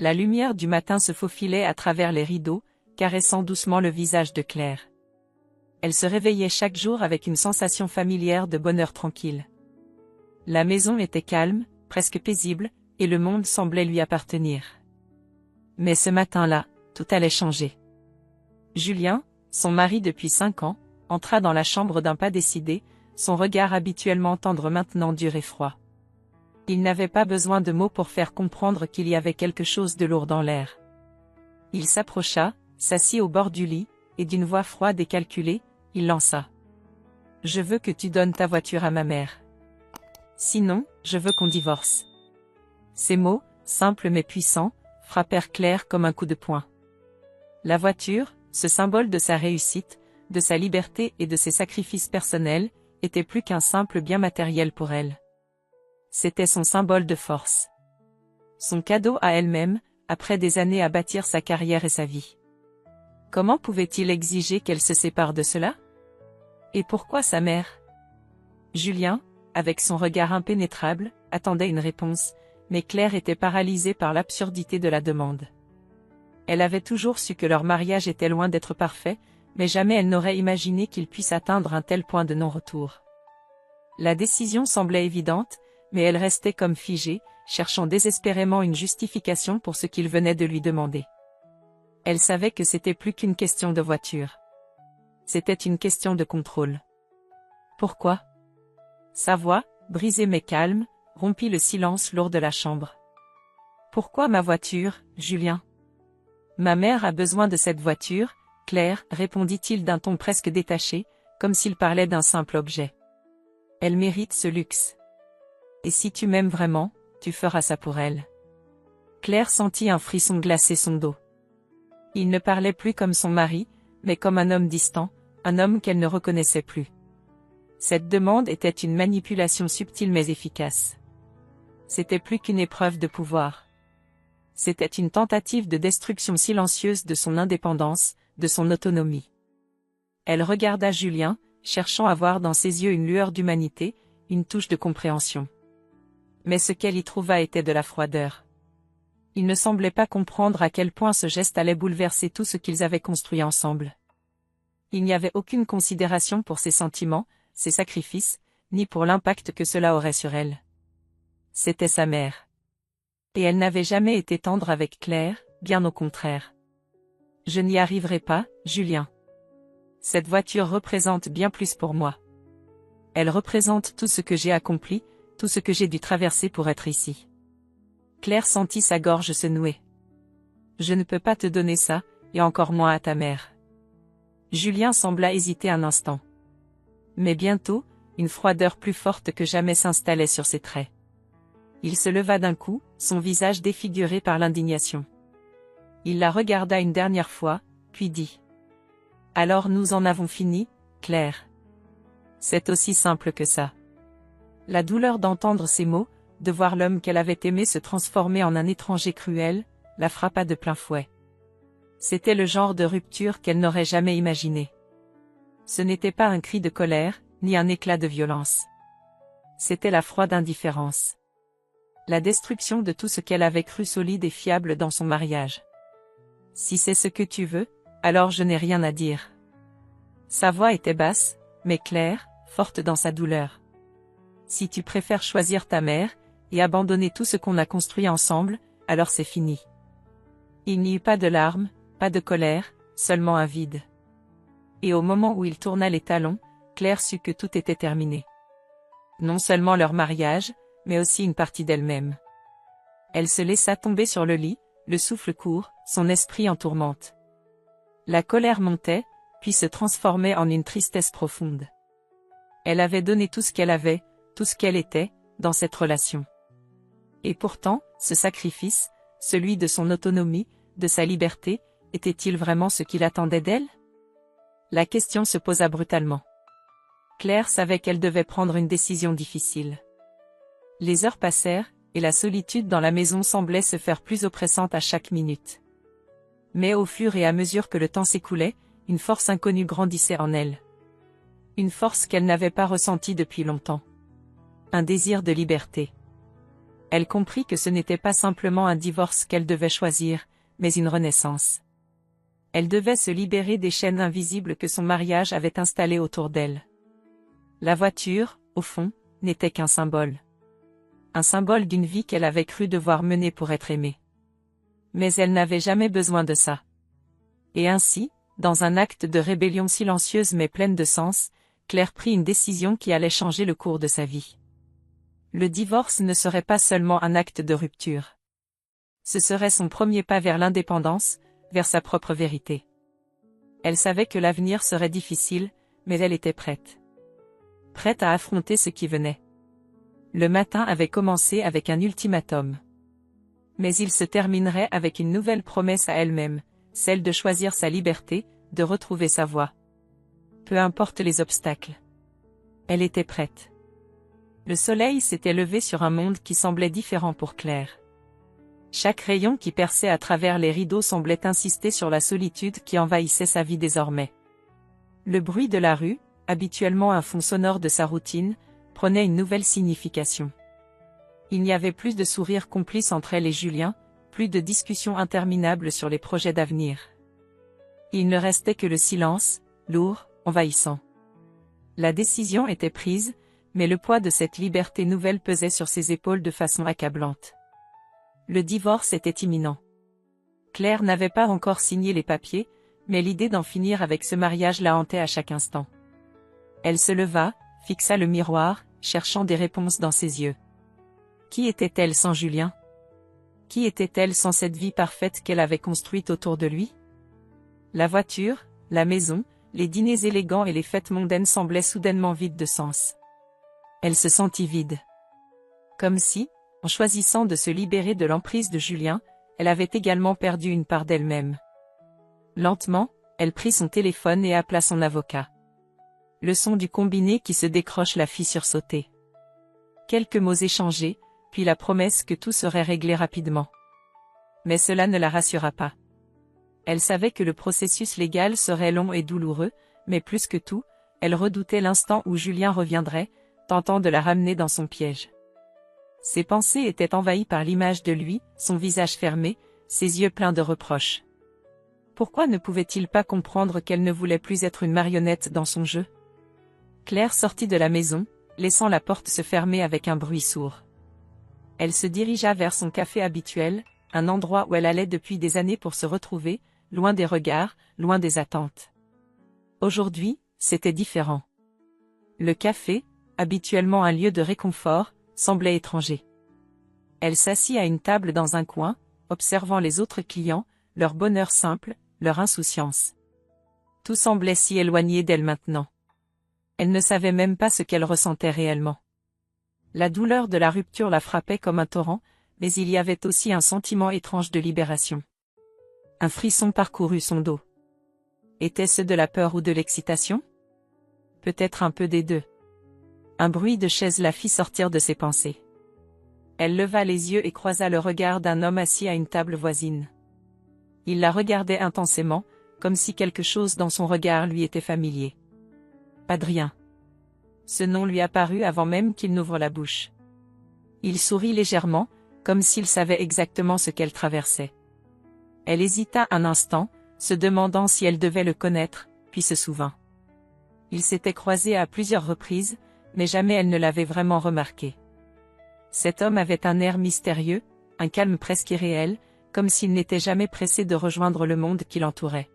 La lumière du matin se faufilait à travers les rideaux, caressant doucement le visage de Claire. Elle se réveillait chaque jour avec une sensation familière de bonheur tranquille. La maison était calme, presque paisible, et le monde semblait lui appartenir. Mais ce matin-là, tout allait changer. Julien, son mari depuis 5 ans, entra dans la chambre d'un pas décidé, son regard habituellement tendre maintenant dur et froid. Il n'avait pas besoin de mots pour faire comprendre qu'il y avait quelque chose de lourd dans l'air. Il s'approcha, s'assit au bord du lit, et d'une voix froide et calculée, il lança. « Je veux que tu donnes ta voiture à ma mère. Sinon, je veux qu'on divorce. » Ces mots, simples mais puissants, frappèrent Claire comme un coup de poing. La voiture, ce symbole de sa réussite, de sa liberté et de ses sacrifices personnels, était plus qu'un simple bien matériel pour elle. C'était son symbole de force. Son cadeau à elle-même, après des années à bâtir sa carrière et sa vie. Comment pouvait-il exiger qu'elle se sépare de cela? Et pourquoi sa mère? Julien, avec son regard impénétrable, attendait une réponse, mais Claire était paralysée par l'absurdité de la demande. Elle avait toujours su que leur mariage était loin d'être parfait, mais jamais elle n'aurait imaginé qu'il puisse atteindre un tel point de non-retour. La décision semblait évidente, mais elle restait comme figée, cherchant désespérément une justification pour ce qu'il venait de lui demander. Elle savait que c'était plus qu'une question de voiture. C'était une question de contrôle. Pourquoi? Sa voix, brisée mais calme, rompit le silence lourd de la chambre. Pourquoi ma voiture, Julien? Ma mère a besoin de cette voiture, Claire, répondit-il d'un ton presque détaché, comme s'il parlait d'un simple objet. Elle mérite ce luxe. Et si tu m'aimes vraiment, tu feras ça pour elle. Claire sentit un frisson glacer son dos. Il ne parlait plus comme son mari, mais comme un homme distant, un homme qu'elle ne reconnaissait plus. Cette demande était une manipulation subtile mais efficace. C'était plus qu'une épreuve de pouvoir. C'était une tentative de destruction silencieuse de son indépendance, de son autonomie. Elle regarda Julien, cherchant à voir dans ses yeux une lueur d'humanité, une touche de compréhension. Mais ce qu'elle y trouva était de la froideur. Il ne semblait pas comprendre à quel point ce geste allait bouleverser tout ce qu'ils avaient construit ensemble. Il n'y avait aucune considération pour ses sentiments, ses sacrifices, ni pour l'impact que cela aurait sur elle. C'était sa mère. Et elle n'avait jamais été tendre avec Claire, bien au contraire. « Je n'y arriverai pas, Julien. Cette voiture représente bien plus pour moi. Elle représente tout ce que j'ai accompli, tout ce que j'ai dû traverser pour être ici. » Claire sentit sa gorge se nouer. « Je ne peux pas te donner ça, et encore moins à ta mère. » Julien sembla hésiter un instant. Mais bientôt, une froideur plus forte que jamais s'installait sur ses traits. Il se leva d'un coup, son visage défiguré par l'indignation. Il la regarda une dernière fois, puis dit. « Alors nous en avons fini, Claire. C'est aussi simple que ça. » La douleur d'entendre ces mots, de voir l'homme qu'elle avait aimé se transformer en un étranger cruel, la frappa de plein fouet. C'était le genre de rupture qu'elle n'aurait jamais imaginé. Ce n'était pas un cri de colère, ni un éclat de violence. C'était la froide indifférence. La destruction de tout ce qu'elle avait cru solide et fiable dans son mariage. « Si c'est ce que tu veux, alors je n'ai rien à dire. » Sa voix était basse, mais claire, forte dans sa douleur. « Si tu préfères choisir ta mère, et abandonner tout ce qu'on a construit ensemble, alors c'est fini. » Il n'y eut pas de larmes, pas de colère, seulement un vide. Et au moment où il tourna les talons, Claire sut que tout était terminé. Non seulement leur mariage, mais aussi une partie d'elle-même. Elle se laissa tomber sur le lit, le souffle court, son esprit en tourmente. La colère montait, puis se transformait en une tristesse profonde. Elle avait donné tout ce qu'elle avait, tout ce qu'elle était, dans cette relation. Et pourtant, ce sacrifice, celui de son autonomie, de sa liberté, était-il vraiment ce qu'il attendait d'elle? La question se posa brutalement. Claire savait qu'elle devait prendre une décision difficile. Les heures passèrent, et la solitude dans la maison semblait se faire plus oppressante à chaque minute. Mais au fur et à mesure que le temps s'écoulait, une force inconnue grandissait en elle. Une force qu'elle n'avait pas ressentie depuis longtemps. Un désir de liberté. Elle comprit que ce n'était pas simplement un divorce qu'elle devait choisir, mais une renaissance. Elle devait se libérer des chaînes invisibles que son mariage avait installées autour d'elle. La voiture, au fond, n'était qu'un symbole. Un symbole d'une vie qu'elle avait cru devoir mener pour être aimée. Mais elle n'avait jamais besoin de ça. Et ainsi, dans un acte de rébellion silencieuse mais pleine de sens, Claire prit une décision qui allait changer le cours de sa vie. Le divorce ne serait pas seulement un acte de rupture. Ce serait son premier pas vers l'indépendance, vers sa propre vérité. Elle savait que l'avenir serait difficile, mais elle était prête. Prête à affronter ce qui venait. Le matin avait commencé avec un ultimatum. Mais il se terminerait avec une nouvelle promesse à elle-même, celle de choisir sa liberté, de retrouver sa voie. Peu importe les obstacles. Elle était prête. Le soleil s'était levé sur un monde qui semblait différent pour Claire. Chaque rayon qui perçait à travers les rideaux semblait insister sur la solitude qui envahissait sa vie désormais. Le bruit de la rue, habituellement un fond sonore de sa routine, prenait une nouvelle signification. Il n'y avait plus de sourires complices entre elle et Julien, plus de discussions interminables sur les projets d'avenir. Il ne restait que le silence, lourd, envahissant. La décision était prise, mais le poids de cette liberté nouvelle pesait sur ses épaules de façon accablante. Le divorce était imminent. Claire n'avait pas encore signé les papiers, mais l'idée d'en finir avec ce mariage la hantait à chaque instant. Elle se leva, fixa le miroir, cherchant des réponses dans ses yeux. Qui était-elle sans Julien? Qui était-elle sans cette vie parfaite qu'elle avait construite autour de lui? La voiture, la maison, les dîners élégants et les fêtes mondaines semblaient soudainement vides de sens. Elle se sentit vide. Comme si, en choisissant de se libérer de l'emprise de Julien, elle avait également perdu une part d'elle-même. Lentement, elle prit son téléphone et appela son avocat. Le son du combiné qui se décroche la fit sursauter. Quelques mots échangés, puis la promesse que tout serait réglé rapidement. Mais cela ne la rassura pas. Elle savait que le processus légal serait long et douloureux, mais plus que tout, elle redoutait l'instant où Julien reviendrait, tentant de la ramener dans son piège. Ses pensées étaient envahies par l'image de lui, son visage fermé, ses yeux pleins de reproches. Pourquoi ne pouvait-il pas comprendre qu'elle ne voulait plus être une marionnette dans son jeu? Claire sortit de la maison, laissant la porte se fermer avec un bruit sourd. Elle se dirigea vers son café habituel, un endroit où elle allait depuis des années pour se retrouver, loin des regards, loin des attentes. Aujourd'hui, c'était différent. Le café, habituellement un lieu de réconfort, semblait étranger. Elle s'assit à une table dans un coin, observant les autres clients, leur bonheur simple, leur insouciance. Tout semblait si éloigné d'elle maintenant. Elle ne savait même pas ce qu'elle ressentait réellement. La douleur de la rupture la frappait comme un torrent, mais il y avait aussi un sentiment étrange de libération. Un frisson parcourut son dos. Était-ce de la peur ou de l'excitation? Peut-être un peu des deux. Un bruit de chaise la fit sortir de ses pensées. Elle leva les yeux et croisa le regard d'un homme assis à une table voisine. Il la regardait intensément, comme si quelque chose dans son regard lui était familier. Adrien. Ce nom lui apparut avant même qu'il n'ouvre la bouche. Il sourit légèrement, comme s'il savait exactement ce qu'elle traversait. Elle hésita un instant, se demandant si elle devait le connaître, puis se souvint. Ils s'étaient croisés à plusieurs reprises, mais jamais elle ne l'avait vraiment remarqué. Cet homme avait un air mystérieux, un calme presque irréel, comme s'il n'était jamais pressé de rejoindre le monde qui l'entourait.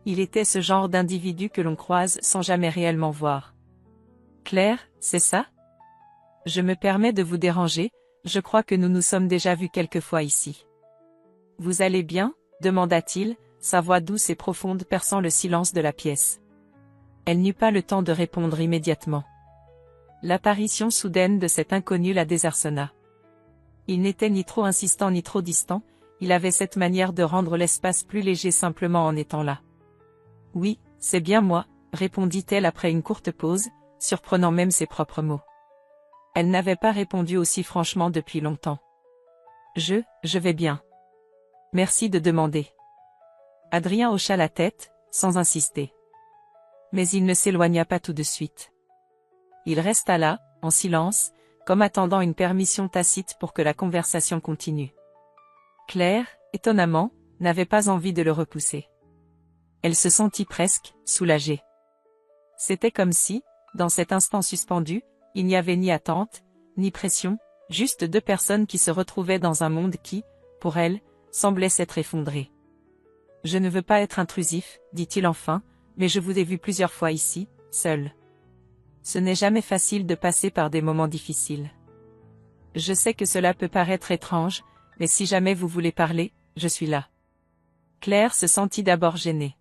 Il était ce genre d'individu que l'on croise sans jamais réellement voir. Claire, c'est ça? Je me permets de vous déranger, je crois que nous nous sommes déjà vus quelques fois ici. Vous allez bien? Demanda-t-il, sa voix douce et profonde perçant le silence de la pièce. Elle n'eut pas le temps de répondre immédiatement. L'apparition soudaine de cet inconnu la désarçonna. Il n'était ni trop insistant ni trop distant, il avait cette manière de rendre l'espace plus léger simplement en étant là. Oui, c'est bien moi, répondit-elle après une courte pause, surprenant même ses propres mots. Elle n'avait pas répondu aussi franchement depuis longtemps. Je vais bien. Merci de demander. Adrien hocha la tête, sans insister. Mais il ne s'éloigna pas tout de suite. Il resta là, en silence, comme attendant une permission tacite pour que la conversation continue. Claire, étonnamment, n'avait pas envie de le repousser. Elle se sentit presque soulagée. C'était comme si, dans cet instant suspendu, il n'y avait ni attente, ni pression, juste deux personnes qui se retrouvaient dans un monde qui, pour elle, semblait s'être effondré. « Je ne veux pas être intrusif, dit-il enfin, mais je vous ai vu plusieurs fois ici, seul. Ce n'est jamais facile de passer par des moments difficiles. Je sais que cela peut paraître étrange, mais si jamais vous voulez parler, je suis là. » Claire se sentit d'abord gênée.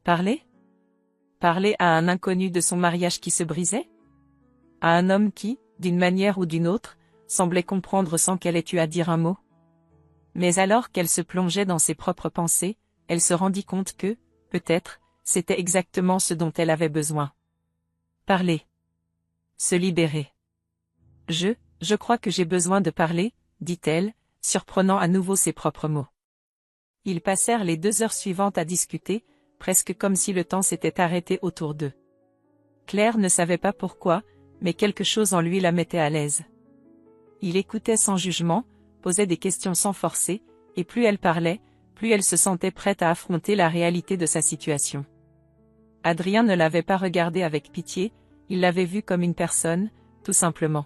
Parler ? Parler à un inconnu de son mariage qui se brisait ? À un homme qui, d'une manière ou d'une autre, semblait comprendre sans qu'elle ait eu à dire un mot ? Mais alors qu'elle se plongeait dans ses propres pensées, elle se rendit compte que, peut-être, c'était exactement ce dont elle avait besoin. Parler. Se libérer. Je crois que j'ai besoin de parler, dit-elle, surprenant à nouveau ses propres mots. Ils passèrent les 2 heures suivantes à discuter, presque comme si le temps s'était arrêté autour d'eux. Claire ne savait pas pourquoi, mais quelque chose en lui la mettait à l'aise. Il écoutait sans jugement, posait des questions sans forcer, et plus elle parlait, plus elle se sentait prête à affronter la réalité de sa situation. Adrien ne l'avait pas regardée avec pitié, il l'avait vue comme une personne, tout simplement.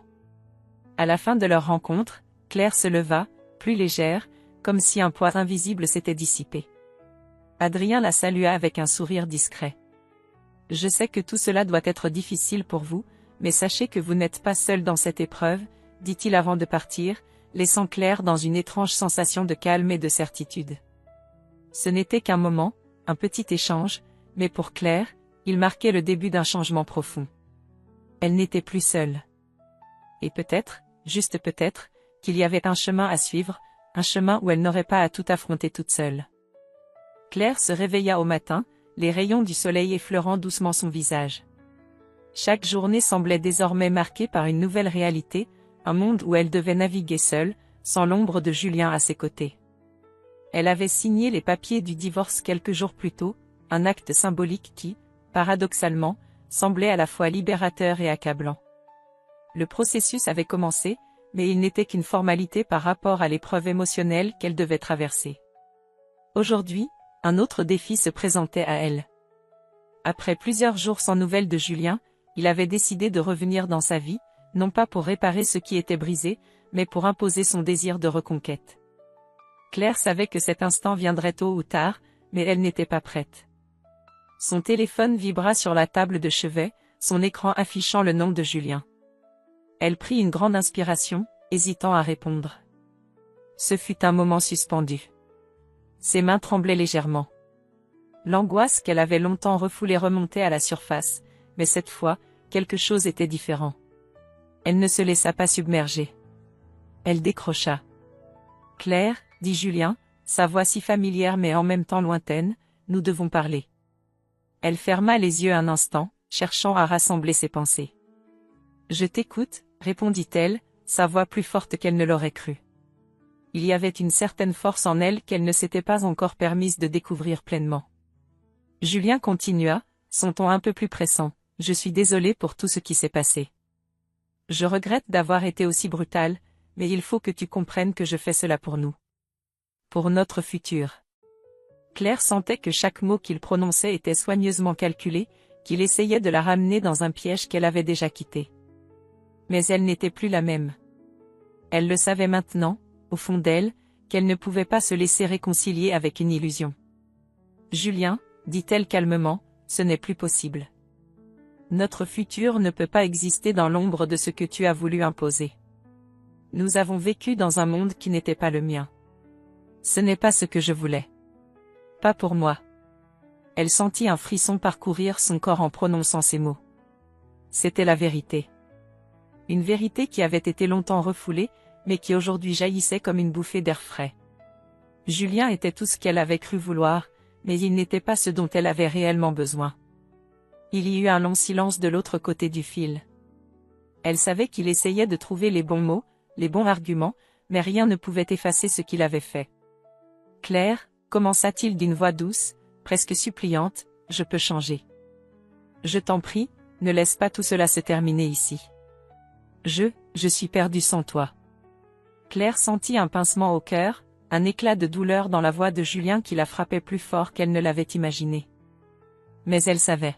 À la fin de leur rencontre, Claire se leva, plus légère, comme si un poids invisible s'était dissipé. Adrien la salua avec un sourire discret. « Je sais que tout cela doit être difficile pour vous, mais sachez que vous n'êtes pas seul dans cette épreuve, dit-il avant de partir, laissant Claire dans une étrange sensation de calme et de certitude. Ce n'était qu'un moment, un petit échange, mais pour Claire, il marquait le début d'un changement profond. Elle n'était plus seule. Et peut-être, juste peut-être, qu'il y avait un chemin à suivre, un chemin où elle n'aurait pas à tout affronter toute seule. Claire se réveilla au matin, les rayons du soleil effleurant doucement son visage. Chaque journée semblait désormais marquée par une nouvelle réalité, un monde où elle devait naviguer seule, sans l'ombre de Julien à ses côtés. Elle avait signé les papiers du divorce quelques jours plus tôt, un acte symbolique qui, paradoxalement, semblait à la fois libérateur et accablant. Le processus avait commencé, mais il n'était qu'une formalité par rapport à l'épreuve émotionnelle qu'elle devait traverser. Aujourd'hui, un autre défi se présentait à elle. Après plusieurs jours sans nouvelles de Julien, il avait décidé de revenir dans sa vie, non pas pour réparer ce qui était brisé, mais pour imposer son désir de reconquête. Claire savait que cet instant viendrait tôt ou tard, mais elle n'était pas prête. Son téléphone vibra sur la table de chevet, son écran affichant le nom de Julien. Elle prit une grande inspiration, hésitant à répondre. Ce fut un moment suspendu. Ses mains tremblaient légèrement. L'angoisse qu'elle avait longtemps refoulée remontait à la surface, mais cette fois, quelque chose était différent. Elle ne se laissa pas submerger. Elle décrocha. « Claire, dit Julien, sa voix si familière mais en même temps lointaine, nous devons parler. » Elle ferma les yeux un instant, cherchant à rassembler ses pensées. « Je t'écoute, » répondit-elle, sa voix plus forte qu'elle ne l'aurait cru. Il y avait une certaine force en elle qu'elle ne s'était pas encore permise de découvrir pleinement. Julien continua, son ton un peu plus pressant. « Je suis désolé pour tout ce qui s'est passé. Je regrette d'avoir été aussi brutale, mais il faut que tu comprennes que je fais cela pour nous. Pour notre futur. » Claire sentait que chaque mot qu'il prononçait était soigneusement calculé, qu'il essayait de la ramener dans un piège qu'elle avait déjà quitté. Mais elle n'était plus la même. Elle le savait maintenant, au fond d'elle, qu'elle ne pouvait pas se laisser réconcilier avec une illusion. « Julien, » dit-elle calmement, « ce n'est plus possible. Notre futur ne peut pas exister dans l'ombre de ce que tu as voulu imposer. Nous avons vécu dans un monde qui n'était pas le mien. Ce n'est pas ce que je voulais. Pas pour moi. » Elle sentit un frisson parcourir son corps en prononçant ces mots. C'était la vérité. Une vérité qui avait été longtemps refoulée, mais qui aujourd'hui jaillissait comme une bouffée d'air frais. Julien était tout ce qu'elle avait cru vouloir, mais il n'était pas ce dont elle avait réellement besoin. Il y eut un long silence de l'autre côté du fil. Elle savait qu'il essayait de trouver les bons mots, les bons arguments, mais rien ne pouvait effacer ce qu'il avait fait. « Claire, » commença-t-il d'une voix douce, presque suppliante, « je peux changer. Je t'en prie, ne laisse pas tout cela se terminer ici. » « Je suis perdue sans toi. Claire sentit un pincement au cœur, un éclat de douleur dans la voix de Julien qui la frappait plus fort qu'elle ne l'avait imaginé. Mais elle savait.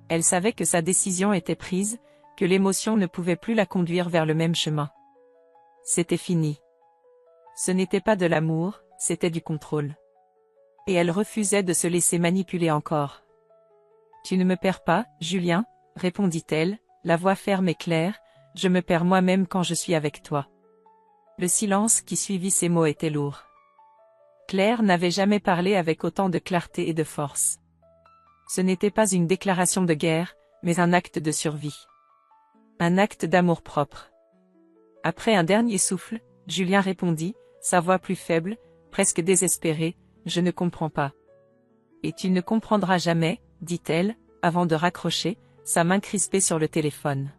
Elle savait que sa décision était prise, que l'émotion ne pouvait plus la conduire vers le même chemin. C'était fini. Ce n'était pas de l'amour, c'était du contrôle. Et elle refusait de se laisser manipuler encore. « Tu ne me perds pas, Julien, » répondit-elle, la voix ferme et claire, « je me perds moi-même quand je suis avec toi. » Le silence qui suivit ces mots était lourd. Claire n'avait jamais parlé avec autant de clarté et de force. Ce n'était pas une déclaration de guerre, mais un acte de survie. Un acte d'amour-propre. Après un dernier souffle, Julien répondit, sa voix plus faible, presque désespérée, « Je ne comprends pas. » « Et tu ne comprendras jamais, » dit-elle, avant de raccrocher, sa main crispée sur le téléphone.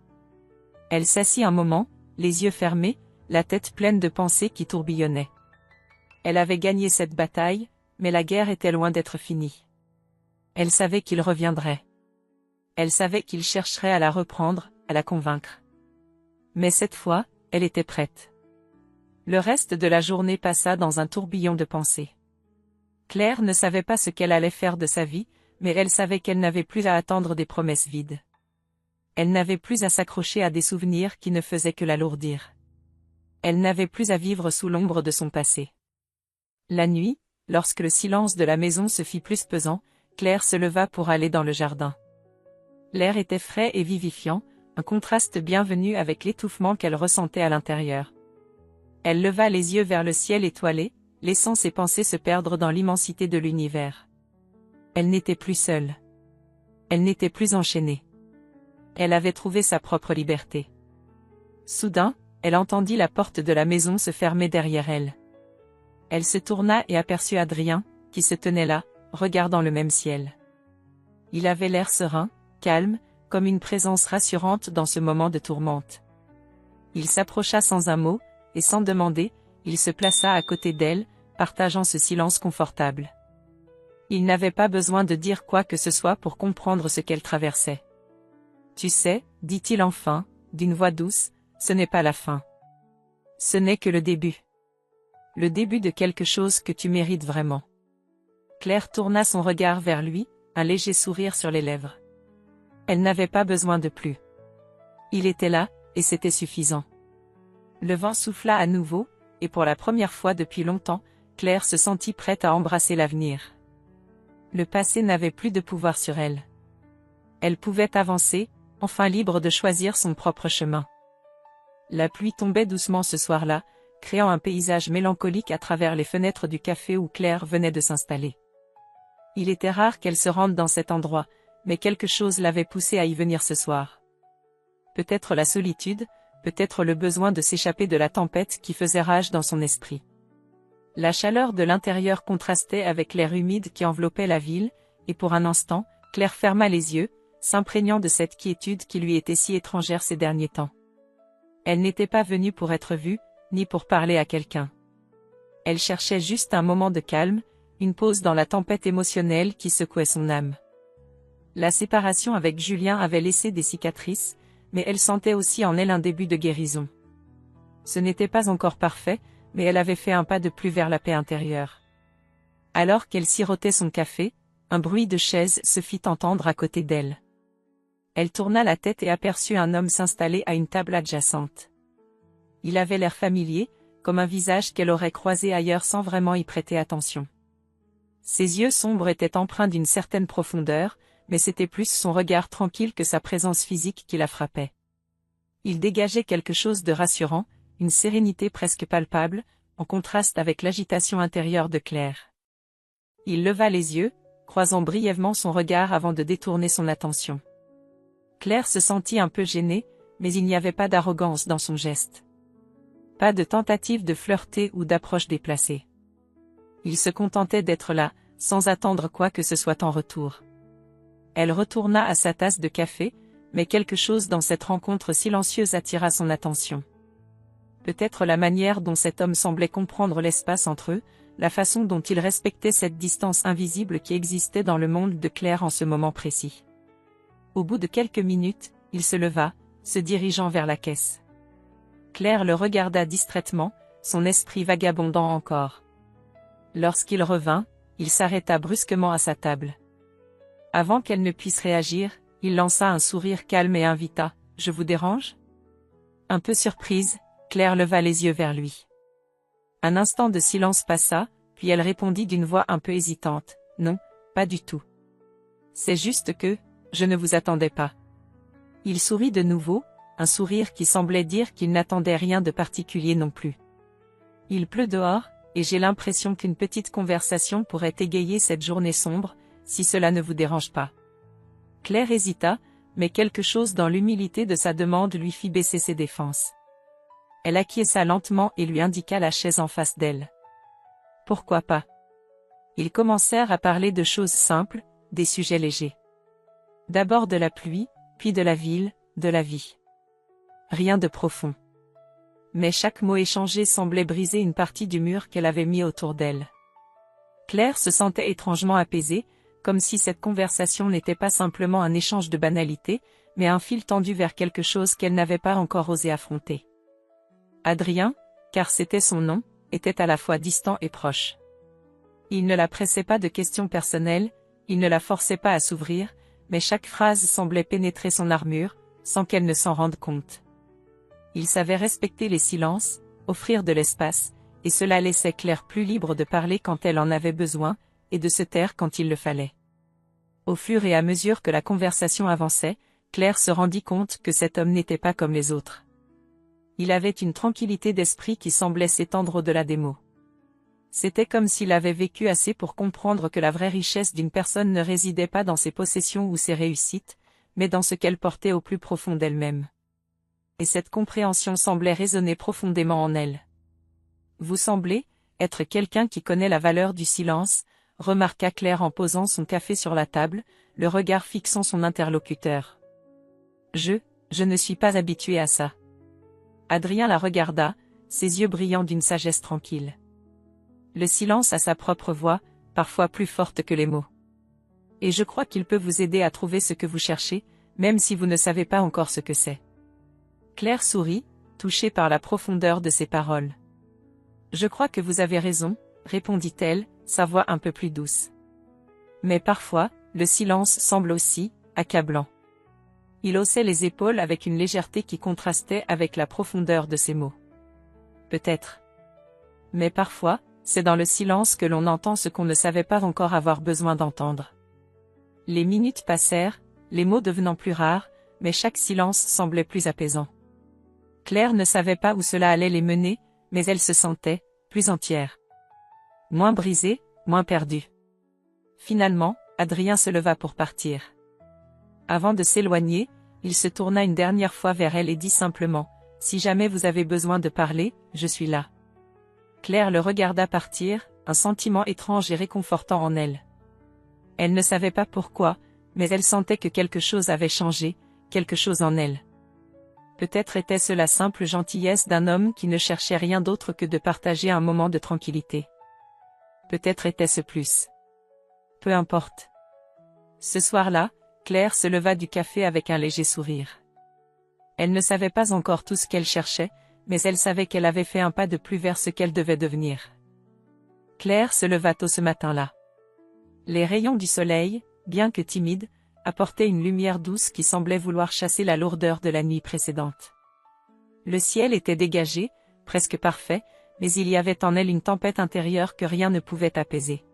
Elle s'assit un moment, les yeux fermés, la tête pleine de pensées qui tourbillonnaient. Elle avait gagné cette bataille, mais la guerre était loin d'être finie. Elle savait qu'il reviendrait. Elle savait qu'il chercherait à la reprendre, à la convaincre. Mais cette fois, elle était prête. Le reste de la journée passa dans un tourbillon de pensées. Claire ne savait pas ce qu'elle allait faire de sa vie, mais elle savait qu'elle n'avait plus à attendre des promesses vides. Elle n'avait plus à s'accrocher à des souvenirs qui ne faisaient que l'alourdir. Elle n'avait plus à vivre sous l'ombre de son passé. La nuit, lorsque le silence de la maison se fit plus pesant, Claire se leva pour aller dans le jardin. L'air était frais et vivifiant, un contraste bienvenu avec l'étouffement qu'elle ressentait à l'intérieur. Elle leva les yeux vers le ciel étoilé, laissant ses pensées se perdre dans l'immensité de l'univers. Elle n'était plus seule. Elle n'était plus enchaînée. Elle avait trouvé sa propre liberté. Soudain, elle entendit la porte de la maison se fermer derrière elle. Elle se tourna et aperçut Adrien, qui se tenait là, regardant le même ciel. Il avait l'air serein, calme, comme une présence rassurante dans ce moment de tourmente. Il s'approcha sans un mot, et sans demander, il se plaça à côté d'elle, partageant ce silence confortable. Il n'avait pas besoin de dire quoi que ce soit pour comprendre ce qu'elle traversait. « Tu sais, » dit-il enfin, d'une voix douce, « ce n'est pas la fin. Ce n'est que le début. Le début de quelque chose que tu mérites vraiment. » Claire tourna son regard vers lui, un léger sourire sur les lèvres. Elle n'avait pas besoin de plus. Il était là, et c'était suffisant. Le vent souffla à nouveau, et pour la première fois depuis longtemps, Claire se sentit prête à embrasser l'avenir. Le passé n'avait plus de pouvoir sur elle. Elle pouvait avancer, enfin libre de choisir son propre chemin. La pluie tombait doucement ce soir-là, créant un paysage mélancolique à travers les fenêtres du café où Claire venait de s'installer. Il était rare qu'elle se rende dans cet endroit, mais quelque chose l'avait poussée à y venir ce soir. Peut-être la solitude, peut-être le besoin de s'échapper de la tempête qui faisait rage dans son esprit. La chaleur de l'intérieur contrastait avec l'air humide qui enveloppait la ville, et pour un instant, Claire ferma les yeux, s'imprégnant de cette quiétude qui lui était si étrangère ces derniers temps. Elle n'était pas venue pour être vue, ni pour parler à quelqu'un. Elle cherchait juste un moment de calme, une pause dans la tempête émotionnelle qui secouait son âme. La séparation avec Julien avait laissé des cicatrices, mais elle sentait aussi en elle un début de guérison. Ce n'était pas encore parfait, mais elle avait fait un pas de plus vers la paix intérieure. Alors qu'elle sirotait son café, un bruit de chaise se fit entendre à côté d'elle. Elle tourna la tête et aperçut un homme s'installer à une table adjacente. Il avait l'air familier, comme un visage qu'elle aurait croisé ailleurs sans vraiment y prêter attention. Ses yeux sombres étaient empreints d'une certaine profondeur, mais c'était plus son regard tranquille que sa présence physique qui la frappait. Il dégageait quelque chose de rassurant, une sérénité presque palpable, en contraste avec l'agitation intérieure de Claire. Il leva les yeux, croisant brièvement son regard avant de détourner son attention. Claire se sentit un peu gênée, mais il n'y avait pas d'arrogance dans son geste. Pas de tentative de flirter ou d'approche déplacée. Il se contentait d'être là, sans attendre quoi que ce soit en retour. Elle retourna à sa tasse de café, mais quelque chose dans cette rencontre silencieuse attira son attention. Peut-être la manière dont cet homme semblait comprendre l'espace entre eux, la façon dont il respectait cette distance invisible qui existait dans le monde de Claire en ce moment précis. Au bout de quelques minutes, il se leva, se dirigeant vers la caisse. Claire le regarda distraitement, son esprit vagabondant encore. Lorsqu'il revint, il s'arrêta brusquement à sa table. Avant qu'elle ne puisse réagir, il lança un sourire calme et invita « Je vous dérange ?» Un peu surprise, Claire leva les yeux vers lui. Un instant de silence passa, puis elle répondit d'une voix un peu hésitante « Non, pas du tout. C'est juste que, je ne vous attendais pas. » Il sourit de nouveau, un sourire qui semblait dire qu'il n'attendait rien de particulier non plus. Il pleut dehors, et j'ai l'impression qu'une petite conversation pourrait égayer cette journée sombre, si cela ne vous dérange pas. Claire hésita, mais quelque chose dans l'humilité de sa demande lui fit baisser ses défenses. Elle acquiesça lentement et lui indiqua la chaise en face d'elle. Pourquoi pas? Ils commencèrent à parler de choses simples, des sujets légers. D'abord de la pluie, puis de la ville, de la vie. Rien de profond. Mais chaque mot échangé semblait briser une partie du mur qu'elle avait mis autour d'elle. Claire se sentait étrangement apaisée, comme si cette conversation n'était pas simplement un échange de banalités, mais un fil tendu vers quelque chose qu'elle n'avait pas encore osé affronter. Adrien, car c'était son nom, était à la fois distant et proche. Il ne la pressait pas de questions personnelles, il ne la forçait pas à s'ouvrir, mais chaque phrase semblait pénétrer son armure, sans qu'elle ne s'en rende compte. Il savait respecter les silences, offrir de l'espace, et cela laissait Claire plus libre de parler quand elle en avait besoin, et de se taire quand il le fallait. Au fur et à mesure que la conversation avançait, Claire se rendit compte que cet homme n'était pas comme les autres. Il avait une tranquillité d'esprit qui semblait s'étendre au-delà des mots. C'était comme s'il avait vécu assez pour comprendre que la vraie richesse d'une personne ne résidait pas dans ses possessions ou ses réussites, mais dans ce qu'elle portait au plus profond d'elle-même. Et cette compréhension semblait résonner profondément en elle. « Vous semblez être quelqu'un qui connaît la valeur du silence », remarqua Claire en posant son café sur la table, le regard fixant son interlocuteur. « Je ne suis pas habituée à ça. » Adrien la regarda, ses yeux brillant d'une sagesse tranquille. Le silence a sa propre voix, parfois plus forte que les mots. Et je crois qu'il peut vous aider à trouver ce que vous cherchez, même si vous ne savez pas encore ce que c'est. Claire sourit, touchée par la profondeur de ses paroles. « Je crois que vous avez raison, » répondit-elle, sa voix un peu plus douce. Mais parfois, le silence semble aussi accablant. Il haussait les épaules avec une légèreté qui contrastait avec la profondeur de ses mots. Peut-être. Mais parfois, c'est dans le silence que l'on entend ce qu'on ne savait pas encore avoir besoin d'entendre. Les minutes passèrent, les mots devenant plus rares, mais chaque silence semblait plus apaisant. Claire ne savait pas où cela allait les mener, mais elle se sentait plus entière. Moins brisée, moins perdue. Finalement, Adrien se leva pour partir. Avant de s'éloigner, il se tourna une dernière fois vers elle et dit simplement « Si jamais vous avez besoin de parler, je suis là. » Claire le regarda partir, un sentiment étrange et réconfortant en elle. Elle ne savait pas pourquoi, mais elle sentait que quelque chose avait changé, quelque chose en elle. Peut-être était-ce la simple gentillesse d'un homme qui ne cherchait rien d'autre que de partager un moment de tranquillité. Peut-être était-ce plus. Peu importe. Ce soir-là, Claire se leva du café avec un léger sourire. Elle ne savait pas encore tout ce qu'elle cherchait, mais elle savait qu'elle avait fait un pas de plus vers ce qu'elle devait devenir. Claire se leva tôt ce matin-là. Les rayons du soleil, bien que timides, apportaient une lumière douce qui semblait vouloir chasser la lourdeur de la nuit précédente. Le ciel était dégagé, presque parfait, mais il y avait en elle une tempête intérieure que rien ne pouvait apaiser.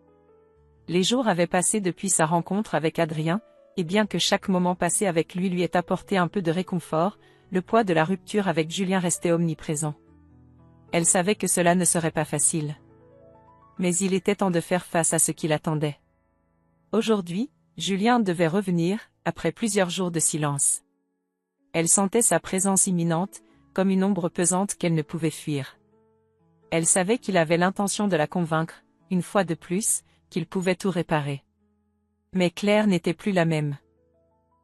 Les jours avaient passé depuis sa rencontre avec Adrien, et bien que chaque moment passé avec lui ait apporté un peu de réconfort, le poids de la rupture avec Julien restait omniprésent. Elle savait que cela ne serait pas facile. Mais il était temps de faire face à ce qui l'attendait. Aujourd'hui, Julien devait revenir, après plusieurs jours de silence. Elle sentait sa présence imminente, comme une ombre pesante qu'elle ne pouvait fuir. Elle savait qu'il avait l'intention de la convaincre, une fois de plus, qu'il pouvait tout réparer. Mais Claire n'était plus la même.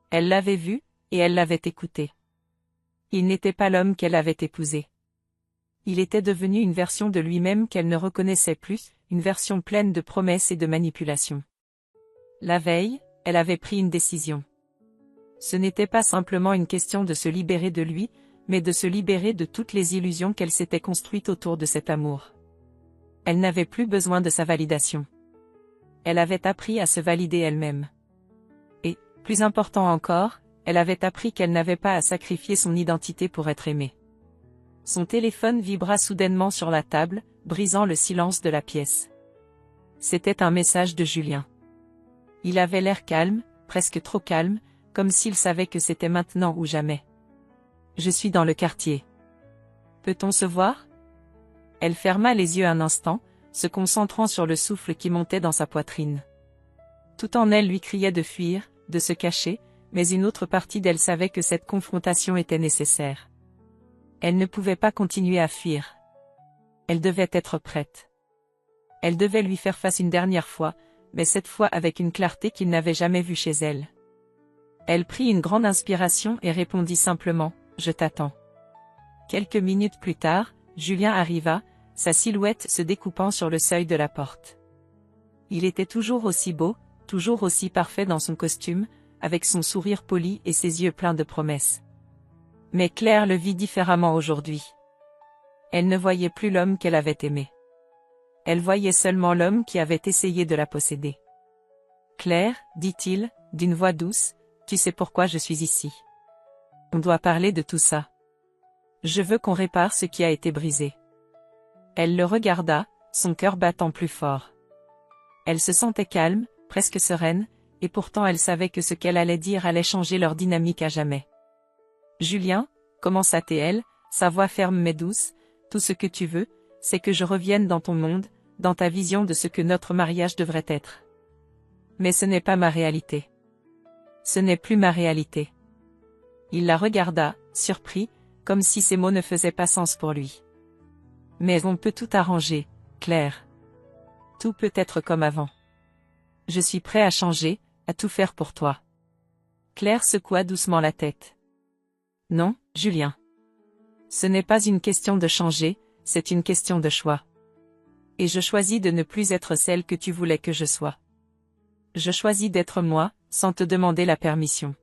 Elle l'avait vu, et elle l'avait écouté. Il n'était pas l'homme qu'elle avait épousé. Il était devenu une version de lui-même qu'elle ne reconnaissait plus, une version pleine de promesses et de manipulations. La veille, elle avait pris une décision. Ce n'était pas simplement une question de se libérer de lui, mais de se libérer de toutes les illusions qu'elle s'était construites autour de cet amour. Elle n'avait plus besoin de sa validation. Elle avait appris à se valider elle-même. Et, plus important encore, elle avait appris qu'elle n'avait pas à sacrifier son identité pour être aimée. Son téléphone vibra soudainement sur la table, brisant le silence de la pièce. C'était un message de Julien. Il avait l'air calme, presque trop calme, comme s'il savait que c'était maintenant ou jamais. « Je suis dans le quartier. Peut-on se voir ?» Elle ferma les yeux un instant, se concentrant sur le souffle qui montait dans sa poitrine. Tout en elle lui criait de fuir, de se cacher, mais une autre partie d'elle savait que cette confrontation était nécessaire. Elle ne pouvait pas continuer à fuir. Elle devait être prête. Elle devait lui faire face une dernière fois, mais cette fois avec une clarté qu'il n'avait jamais vue chez elle. Elle prit une grande inspiration et répondit simplement « Je t'attends ». Quelques minutes plus tard, Julien arriva, sa silhouette se découpant sur le seuil de la porte. Il était toujours aussi beau, toujours aussi parfait dans son costume, avec son sourire poli et ses yeux pleins de promesses. Mais Claire le vit différemment aujourd'hui. Elle ne voyait plus l'homme qu'elle avait aimé. Elle voyait seulement l'homme qui avait essayé de la posséder. « Claire, dit-il, d'une voix douce, tu sais pourquoi je suis ici. On doit parler de tout ça. Je veux qu'on répare ce qui a été brisé. » Elle le regarda, son cœur battant plus fort. Elle se sentait calme, presque sereine, et pourtant elle savait que ce qu'elle allait dire allait changer leur dynamique à jamais. « Julien, commença-t-elle, sa voix ferme mais douce, tout ce que tu veux, c'est que je revienne dans ton monde, dans ta vision de ce que notre mariage devrait être. Mais ce n'est pas ma réalité. Ce n'est plus ma réalité. » Il la regarda, surpris, comme si ces mots ne faisaient pas sens pour lui. « Mais on peut tout arranger, Claire. Tout peut être comme avant. Je suis prêt à changer, à tout faire pour toi. » Claire secoua doucement la tête. « Non, Julien. Ce n'est pas une question de changer, c'est une question de choix. Et je choisis de ne plus être celle que tu voulais que je sois. Je choisis d'être moi, sans te demander la permission. »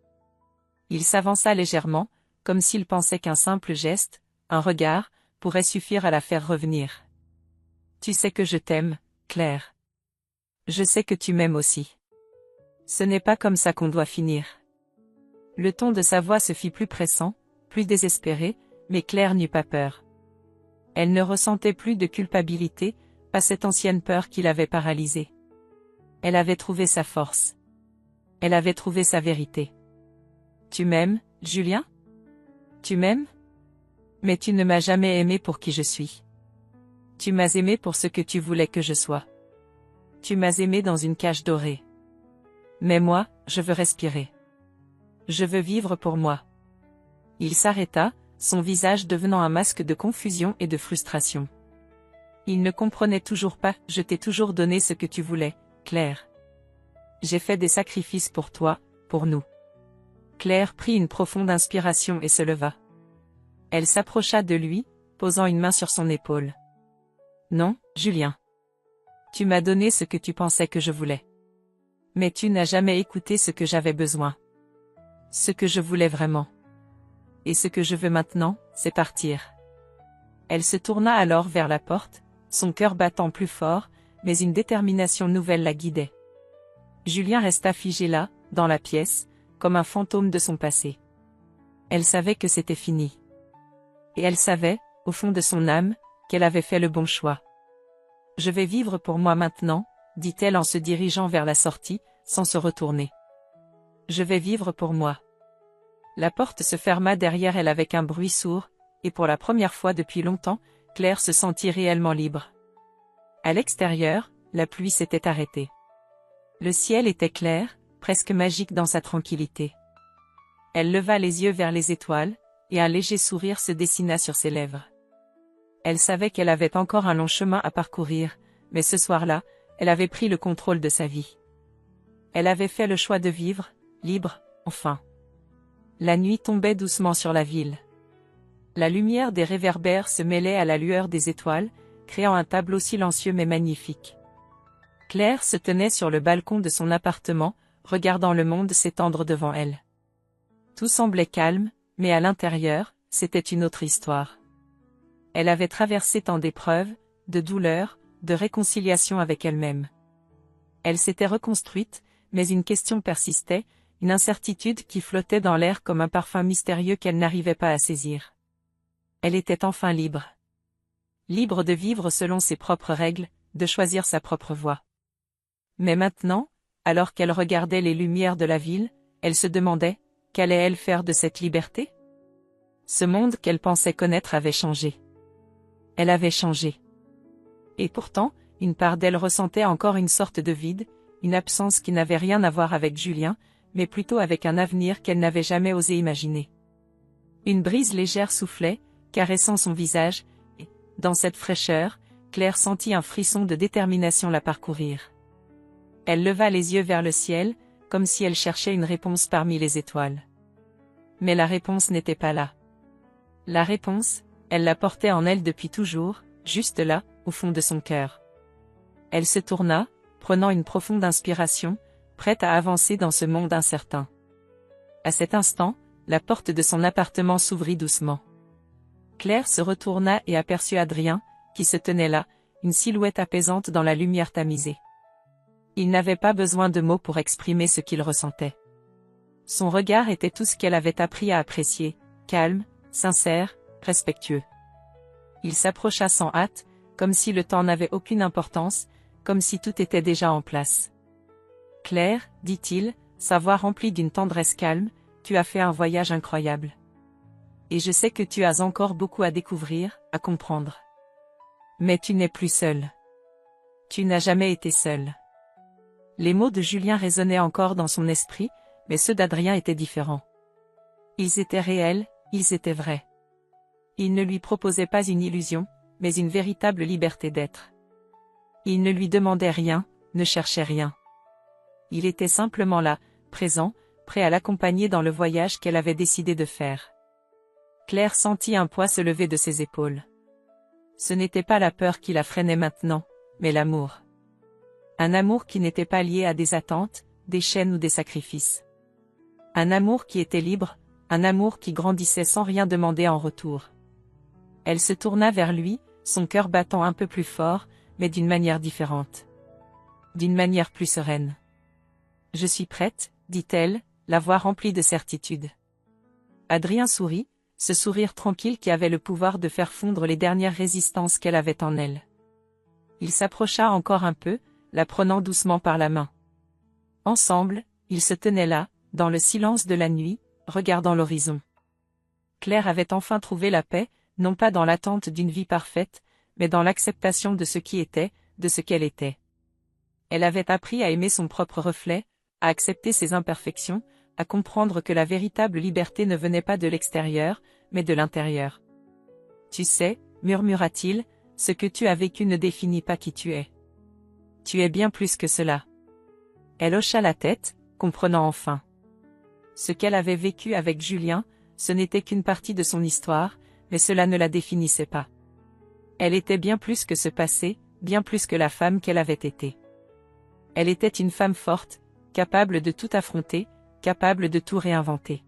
Il s'avança légèrement, comme s'il pensait qu'un simple geste, un regard, pourrait suffire à la faire revenir. « Tu sais que je t'aime, Claire. Je sais que tu m'aimes aussi. Ce n'est pas comme ça qu'on doit finir. » Le ton de sa voix se fit plus pressant, plus désespéré, mais Claire n'eut pas peur. Elle ne ressentait plus de culpabilité, pas cette ancienne peur qui l'avait paralysée. Elle avait trouvé sa force. Elle avait trouvé sa vérité. « Tu m'aimes, Julien ? Tu m'aimes ? Mais tu ne m'as jamais aimé pour qui je suis. Tu m'as aimé pour ce que tu voulais que je sois. Tu m'as aimé dans une cage dorée. Mais moi, je veux respirer. Je veux vivre pour moi. » Il s'arrêta, son visage devenant un masque de confusion et de frustration. Il ne comprenait toujours pas. « Je t'ai toujours donné ce que tu voulais, Claire. J'ai fait des sacrifices pour toi, pour nous. » Claire prit une profonde inspiration et se leva. Elle s'approcha de lui, posant une main sur son épaule. « Non, Julien. Tu m'as donné ce que tu pensais que je voulais. Mais tu n'as jamais écouté ce que j'avais besoin. Ce que je voulais vraiment. Et ce que je veux maintenant, c'est partir. » Elle se tourna alors vers la porte, son cœur battant plus fort, mais une détermination nouvelle la guidait. Julien resta figé là, dans la pièce, comme un fantôme de son passé. Elle savait que c'était fini. Et elle savait, au fond de son âme, qu'elle avait fait le bon choix. « Je vais vivre pour moi maintenant, » dit-elle en se dirigeant vers la sortie, sans se retourner. « Je vais vivre pour moi. » La porte se ferma derrière elle avec un bruit sourd, et pour la première fois depuis longtemps, Claire se sentit réellement libre. À l'extérieur, la pluie s'était arrêtée. Le ciel était clair, presque magique dans sa tranquillité. Elle leva les yeux vers les étoiles, et un léger sourire se dessina sur ses lèvres. Elle savait qu'elle avait encore un long chemin à parcourir, mais ce soir-là, elle avait pris le contrôle de sa vie. Elle avait fait le choix de vivre, libre, enfin. La nuit tombait doucement sur la ville. La lumière des réverbères se mêlait à la lueur des étoiles, créant un tableau silencieux mais magnifique. Claire se tenait sur le balcon de son appartement, regardant le monde s'étendre devant elle. Tout semblait calme, mais à l'intérieur, c'était une autre histoire. Elle avait traversé tant d'épreuves, de douleurs, de réconciliation avec elle-même. Elle s'était reconstruite, mais une question persistait, une incertitude qui flottait dans l'air comme un parfum mystérieux qu'elle n'arrivait pas à saisir. Elle était enfin libre. Libre de vivre selon ses propres règles, de choisir sa propre voie. Mais maintenant, alors qu'elle regardait les lumières de la ville, elle se demandait, qu'allait-elle faire de cette liberté? Ce monde qu'elle pensait connaître avait changé. Elle avait changé. Et pourtant, une part d'elle ressentait encore une sorte de vide, une absence qui n'avait rien à voir avec Julien, mais plutôt avec un avenir qu'elle n'avait jamais osé imaginer. Une brise légère soufflait, caressant son visage, et, dans cette fraîcheur, Claire sentit un frisson de détermination la parcourir. Elle leva les yeux vers le ciel, comme si elle cherchait une réponse parmi les étoiles. Mais la réponse n'était pas là. La réponse, elle la portait en elle depuis toujours, juste là, au fond de son cœur. Elle se tourna, prenant une profonde inspiration, prête à avancer dans ce monde incertain. À cet instant, la porte de son appartement s'ouvrit doucement. Claire se retourna et aperçut Adrien, qui se tenait là, une silhouette apaisante dans la lumière tamisée. Il n'avait pas besoin de mots pour exprimer ce qu'il ressentait. Son regard était tout ce qu'elle avait appris à apprécier, calme, sincère, respectueux. Il s'approcha sans hâte, comme si le temps n'avait aucune importance, comme si tout était déjà en place. « Claire, dit-il, sa voix remplie d'une tendresse calme, tu as fait un voyage incroyable. Et je sais que tu as encore beaucoup à découvrir, à comprendre. Mais tu n'es plus seule. Tu n'as jamais été seule. » Les mots de Julien résonnaient encore dans son esprit, mais ceux d'Adrien étaient différents. Ils étaient réels, ils étaient vrais. Ils ne lui proposaient pas une illusion, mais une véritable liberté d'être. Il ne lui demandait rien, ne cherchait rien. Il était simplement là, présent, prêt à l'accompagner dans le voyage qu'elle avait décidé de faire. Claire sentit un poids se lever de ses épaules. Ce n'était pas la peur qui la freinait maintenant, mais l'amour. Un amour qui n'était pas lié à des attentes, des chaînes ou des sacrifices. Un amour qui était libre, un amour qui grandissait sans rien demander en retour. Elle se tourna vers lui, son cœur battant un peu plus fort, mais d'une manière différente. D'une manière plus sereine. « Je suis prête, dit-elle, la voix remplie de certitude. » Adrien sourit, ce sourire tranquille qui avait le pouvoir de faire fondre les dernières résistances qu'elle avait en elle. Il s'approcha encore un peu, la prenant doucement par la main. Ensemble, ils se tenaient là, dans le silence de la nuit, regardant l'horizon. Claire avait enfin trouvé la paix, non pas dans l'attente d'une vie parfaite, mais dans l'acceptation de ce qui était, de ce qu'elle était. Elle avait appris à aimer son propre reflet, à accepter ses imperfections, à comprendre que la véritable liberté ne venait pas de l'extérieur, mais de l'intérieur. « Tu sais, murmura-t-il, ce que tu as vécu ne définit pas qui tu es. Tu es bien plus que cela. » Elle hocha la tête, comprenant enfin. Ce qu'elle avait vécu avec Julien, ce n'était qu'une partie de son histoire, mais cela ne la définissait pas. Elle était bien plus que ce passé, bien plus que la femme qu'elle avait été. Elle était une femme forte, capable de tout affronter, capable de tout réinventer.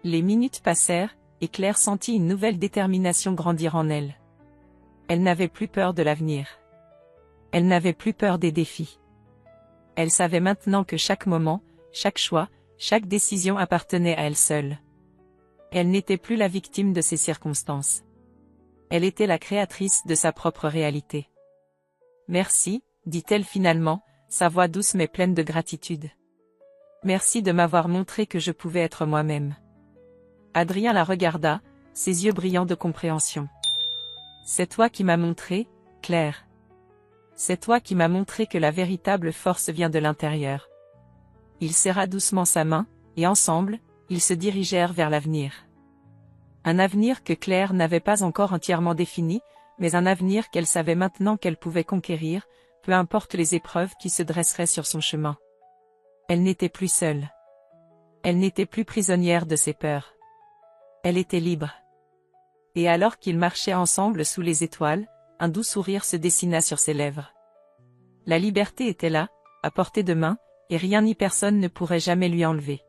Les minutes passèrent, et Claire sentit une nouvelle détermination grandir en elle. Elle n'avait plus peur de l'avenir. Elle n'avait plus peur des défis. Elle savait maintenant que chaque moment, chaque choix, chaque décision appartenait à elle seule. Elle n'était plus la victime de ses circonstances. Elle était la créatrice de sa propre réalité. « Merci, dit-elle finalement, sa voix douce mais pleine de gratitude. Merci de m'avoir montré que je pouvais être moi-même. » Adrien la regarda, ses yeux brillants de compréhension. « C'est toi qui m'as montré, Claire. C'est toi qui m'as montré que la véritable force vient de l'intérieur. » Il serra doucement sa main, et ensemble, ils se dirigèrent vers l'avenir. Un avenir que Claire n'avait pas encore entièrement défini, mais un avenir qu'elle savait maintenant qu'elle pouvait conquérir, peu importe les épreuves qui se dresseraient sur son chemin. Elle n'était plus seule. Elle n'était plus prisonnière de ses peurs. Elle était libre. Et alors qu'ils marchaient ensemble sous les étoiles, un doux sourire se dessina sur ses lèvres. La liberté était là, à portée de main, et rien ni personne ne pourrait jamais lui enlever.